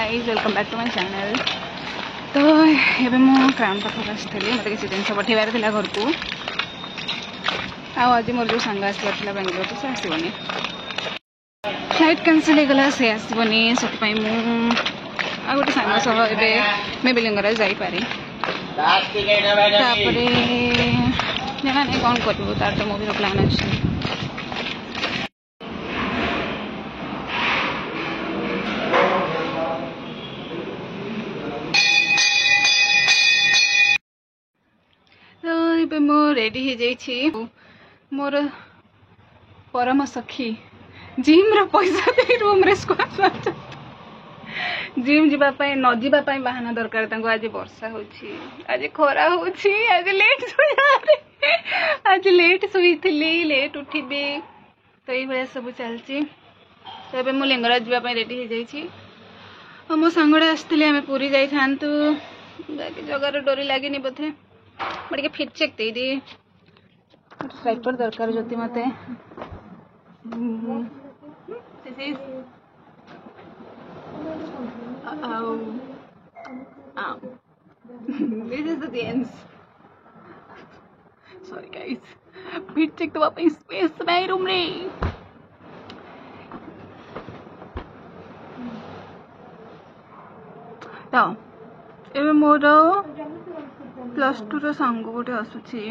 Guys welcome back to my channel. तो ये मु क्राउन पाखक आसती मत किसी जिन पठेबार था घर को आज मोर जो सांग आसबार बेंगलोर तो से आसबनी फ्लाइट कैंसिल होगला से आसबनी से गोटे सांग सह मे बिलिंगराज जापरि जना नहीं कौन करूँ तार तो मूवी प्लान अच्छे। तो मो रेडी हो जाइए मोर परम सखी जिम रो पैसा दे रूम रे जिम जीवाई न जीवाई बाहाना दरकार। आज वर्षा होची आज खरा होची आज लेट आज लेट शुई लेट उठिबे तो ये सब चलती। तो ये मुझे लिंगराज जावाई रेडी हो जाइए। मो सांगड़े आसते आम पूरी जाई थांतु जगार डोरी लगे बोधे मैं फिट चेक दे दी ट्राइपॉड दरकार जति मते this is the end. Sorry guys, fit check तो स्पेस नहीं रूम रे। तो ये मोर +2 रो सांग गोटे आसुची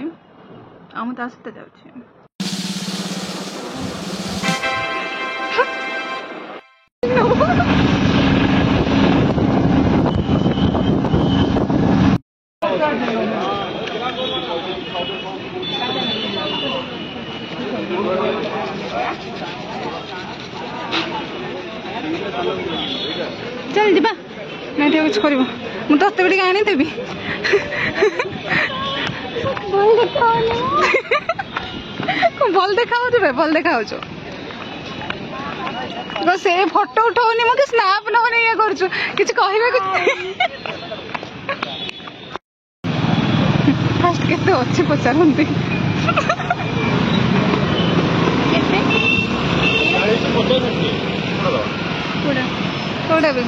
आम ता सहित जाउची। चल जीवा ना कुछ कर मुझे बड़े आनी देवी भल देखा से फोटो उठाऊनी मुझे स्नाप नौने ये कर फास्ट के अच्छे पचारती कौटा भी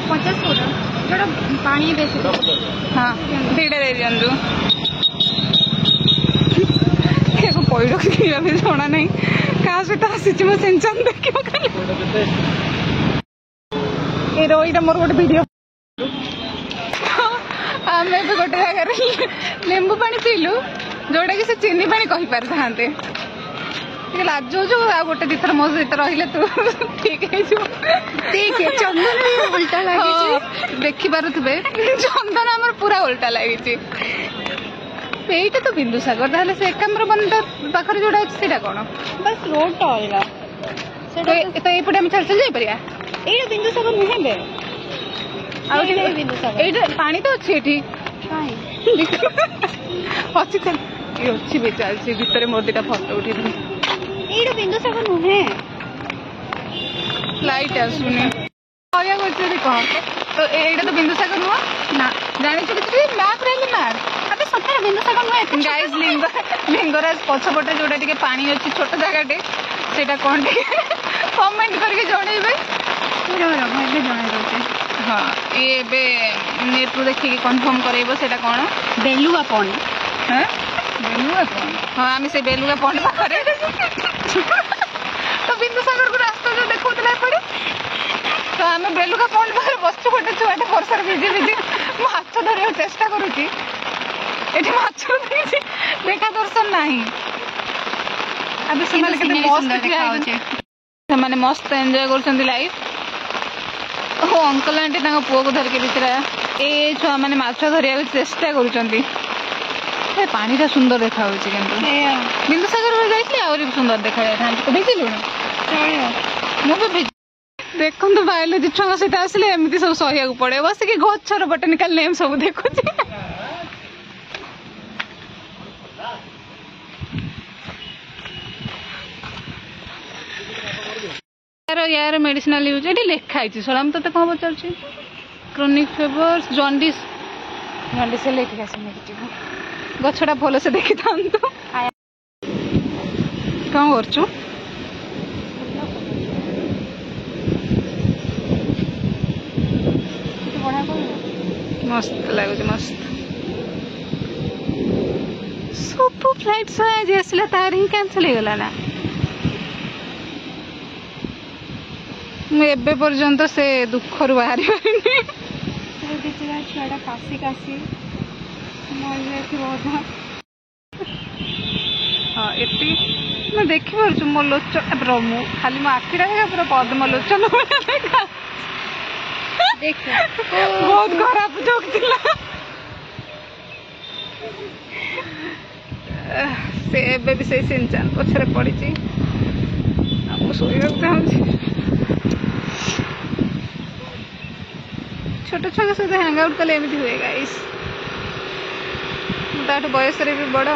50 जो पानी बेसी हाँ दीटा दे दिंतु पैड़ किया भी जना नहीं क्या सहित आसी सेंचन देखिए ये मोर गोटे वीडियो आम गोटे जगार लेंबू पानी पीलु जोटा कि चीनी पानी कही पारि था लाज जो आ गोटे दिथर मो सहित रही तू ठीक है चंदन उल्टा लगे देखी पारे चंदन आम पूरा उल्टा लगी यहीटा तो बिंदुसागर ताहले से एकाम्र बंद पाखर जोड़ा अच्छे कौन बस रोड टा अलग तो ये आम चल चल जापर ये बिंदुसागर नुहे पानी तो अच्छे ये अच्छी चल ये अच्छी भी चलती भितर मोर दीटा फटो उठी ये बिंदुसागर नुहे लाइट आसुनी कह तो ये तो बिंदुसागर नुह ना जानी मैप रही मैप सतरे बिंदुसागर नुहे गाइज लिंगराज पछपटे जोटा टे पानी अच्छी छोट जगह से कौन कमेंट करके जनइबे हाँ ये नेट रू देखिए कन्फर्म करेब से कौन बेलुआ पॉइंट हाँ बेलुआ पॉइंट हाँ आम से बेलुआ पॉइंट पाखे तो बिंदुसागर को रास्ता जो देखा एपटे तो आम बेलुआ पॉइंट पाखे बसु गोटे छुआटे वर्षार भिजी भिजी माछ धरवा चेष्टा करुँची ये माछ देखा दर्शन नहीं अब से मस्त एंजॉय कर लाइफ ओ अंकल आंटी पुओ को धरिके भितर ये छुआ मैंने माछ धरिया चेष्टा कर पानीटा सुंदर देखा बिंदुसागर जाइए आहरी सुंदर देखा जाए भिजिलु मुझे देखो बायोलोजी छुआ सहित आसले एमती सब सहिया पड़े बस कि गचर बोटानिकल नेम सब देखुची यार मेडिसिनाल यूज ये लिखाई सोलाम तो कौन पचार क्रोनिक फेवर्स जॉन्डिस लेखिक आस नेगेटिव गछटा भल से देखी था कौन कर मस्त लगुच मस्त सब फ्लाइट आज आसला तार ही कैंसल हो गला ना मुझे पर्यंत से दुख रू बाहर छुआटा काशी काशी हाँ ये मैं देखिपु मो लोचन मु खाली मो आखिटा पूरा पद्म लोचन बहुत खराब जोक थिला से एबे भी से सिंचान पछरे पड़ी शोक चाहूँगी छोट छुआ सहित हैंग आउट कले एमती हुए गाइस ताठू बयस भी बड़